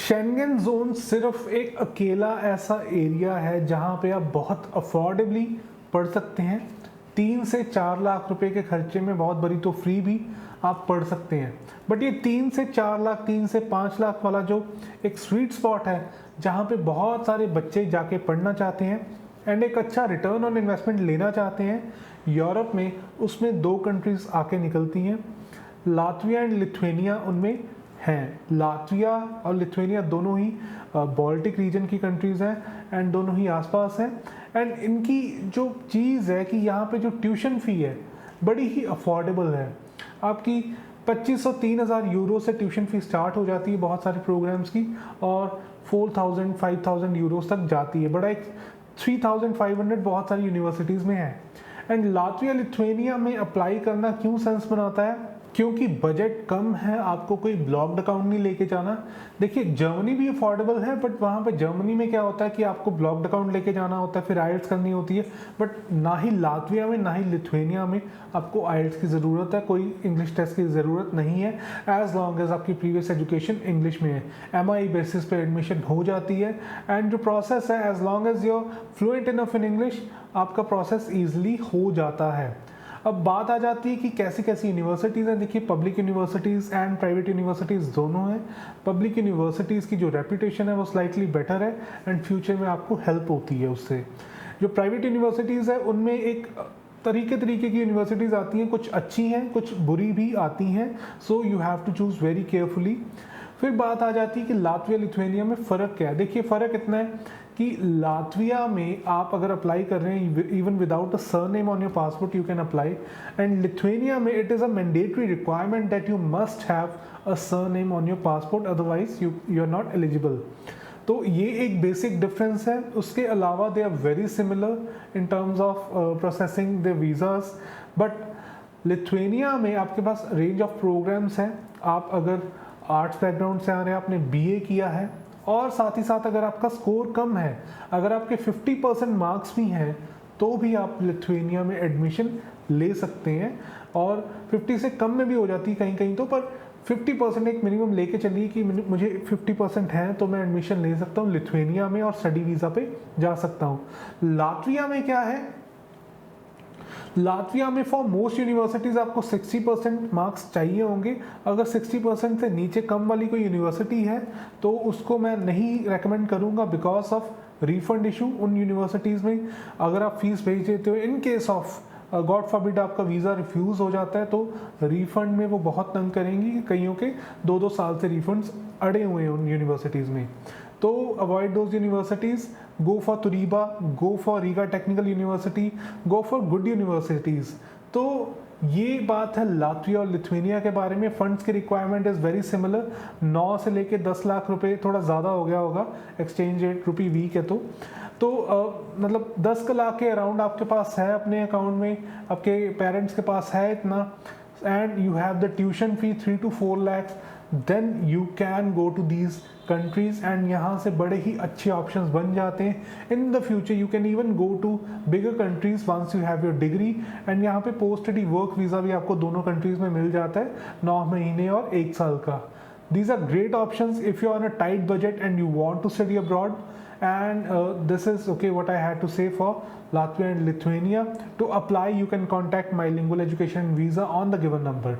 Schengen zone सिर्फ एक अकेला ऐसा एरिया है जहाँ पे आप बहुत अफोर्डेबली पढ़ सकते हैं। 3 से 4 लाख रुपए के खर्चे में, बहुत बड़ी तो फ्री भी, आप पढ़ सकते हैं। बट ये 3 से 4 लाख, 3 से 5 लाख वाला जो एक स्वीट स्पॉट है जहाँ पे बहुत सारे बच्चे जाके पढ़ना चाहते हैं एंड एक अच्छा रिटर्न ऑन इन्वेस्टमेंट लेना चाहते हैं यूरोप में, उसमें दो कंट्रीज आके निकलती हैं, लातविया एंड लिथुआनिया उनमें हैं। लातविया और लिथुआनिया दोनों ही बाल्टिक रीजन की कंट्रीज़ हैं एंड दोनों ही आसपास हैं। एंड इनकी जो चीज़ है कि यहाँ पे जो ट्यूशन फ़ी है बड़ी ही अफोर्डेबल है। आपकी 2500-3000 यूरो से ट्यूशन फ़ी स्टार्ट हो जाती है बहुत सारे प्रोग्राम्स की, और 4000-5000 यूरोस तक जाती है। बड़ा एक 3500 बहुत सारी यूनिवर्सिटीज़ में है। एंड लातविया लिथुआनिया में अप्लाई करना क्यों सेंस बनाता है? क्योंकि बजट कम है, आपको कोई ब्लॉक्ड अकाउंट नहीं लेके जाना। देखिए जर्मनी भी अफोर्डेबल है, बट वहाँ पे जर्मनी में क्या होता है कि आपको ब्लॉक्ड अकाउंट लेके जाना होता है, फिर आइल्स करनी होती है। बट ना ही लातविया में ना ही लिथुआनिया में आपको आइल्स की ज़रूरत है, कोई इंग्लिश टेस्ट की ज़रूरत नहीं है, एज लॉन्ग एज आपकी प्रीवियस एजुकेशन इंग्लिश में है। MI बेसिस पे एडमिशन हो जाती है एंड जो प्रोसेस है, as long as you're fluent enough in English, आपका प्रोसेस ईजिली हो जाता है। अब बात आ जाती है कि कैसी कैसी यूनिवर्सिटीज़ हैं। देखिए public universities and private universities दोनों हैं। पब्लिक यूनिवर्सिटीज़ की जो रेपुटेशन है वो स्लाइटली बेटर है एंड फ्यूचर में आपको हेल्प होती है उससे। जो प्राइवेट यूनिवर्सिटीज़ है उनमें एक तरीके की यूनिवर्सिटीज़ आती हैं, कुछ अच्छी हैं कुछ बुरी भी आती हैं, so you have to choose very carefully. फिर बात आ जाती है कि लातविया लिथुआनिया में फ़र्क क्या है। देखिए फ़र्क इतना है कि लातविया में आप अगर अप्लाई कर रहे हैं even without a surname on your passport you can apply, and Lithuania में it is a mandatory requirement that you must have a surname on your passport, otherwise you are not eligible. तो ये एक basic difference है। उसके अलावा they are very similar in terms of processing the visas, but Lithuania में आपके पास range of programs हैं। आप अगर आर्ट्स बैकग्राउंड से आ रहे हैं, आपने BA किया है, और साथ ही साथ अगर आपका स्कोर कम है, अगर आपके 50% मार्क्स भी हैं, तो भी आप लिथुआनिया में एडमिशन ले सकते हैं। और 50 से कम में भी हो जाती है कहीं कहीं तो, पर 50% एक मिनिमम लेके चलिए कि मुझे 50% है तो मैं एडमिशन ले सकता हूँ लिथुआनिया में और स्टडी वीज़ा पे जा सकता हूँ। लातविया में क्या है, लातविया में फॉर मोस्ट यूनिवर्सिटीज़ आपको 60% मार्क्स चाहिए होंगे। अगर 60% से नीचे कम वाली कोई यूनिवर्सिटी है तो उसको मैं नहीं रेकमेंड करूँगा बिकॉज ऑफ रिफंड इशू उन यूनिवर्सिटीज़ में। अगर आप फीस भेज देते हो, in case of God forbid आपका वीज़ा रिफ्यूज़ हो जाता है, तो रिफ़ंड में वो बहुत तंग करेंगी। कईयों के 2-2 साल से रिफंड्स अड़े हुए हैं उन यूनिवर्सिटीज़ में। तो avoid those universities, go for Turiba, go for Riga technical university, go for good universities. तो ये बात है लातविया और लिथुआनिया के बारे में। फंड्स की रिक्वायरमेंट इज़ वेरी सिमिलर। 9 से लेके 10 लाख रुपए, थोड़ा ज़्यादा हो गया होगा, एक्सचेंज रेट रुपी वीक है तो मतलब 10 लाख के अराउंड आपके पास है अपने अकाउंट में, आपके पेरेंट्स के पास है इतना, and you have the tuition fee 3 to 4 lakhs, then you can go to these countries and यहाँ से बड़े ही अच्छे ऑप्शंस बन जाते हैं। In the future you can even go to bigger countries once you have your degree, and यहाँ पे पोस्ट स्टडी वर्क वीज़ा भी आपको दोनों कंट्रीज में मिल जाता है, 9 महीने और 1 साल का। These are great options if you are on a tight budget and you want to study abroad. And this is okay what I had to say for Latvia and Lithuania. To apply, you can contact My Lingual Education Visa on the given number.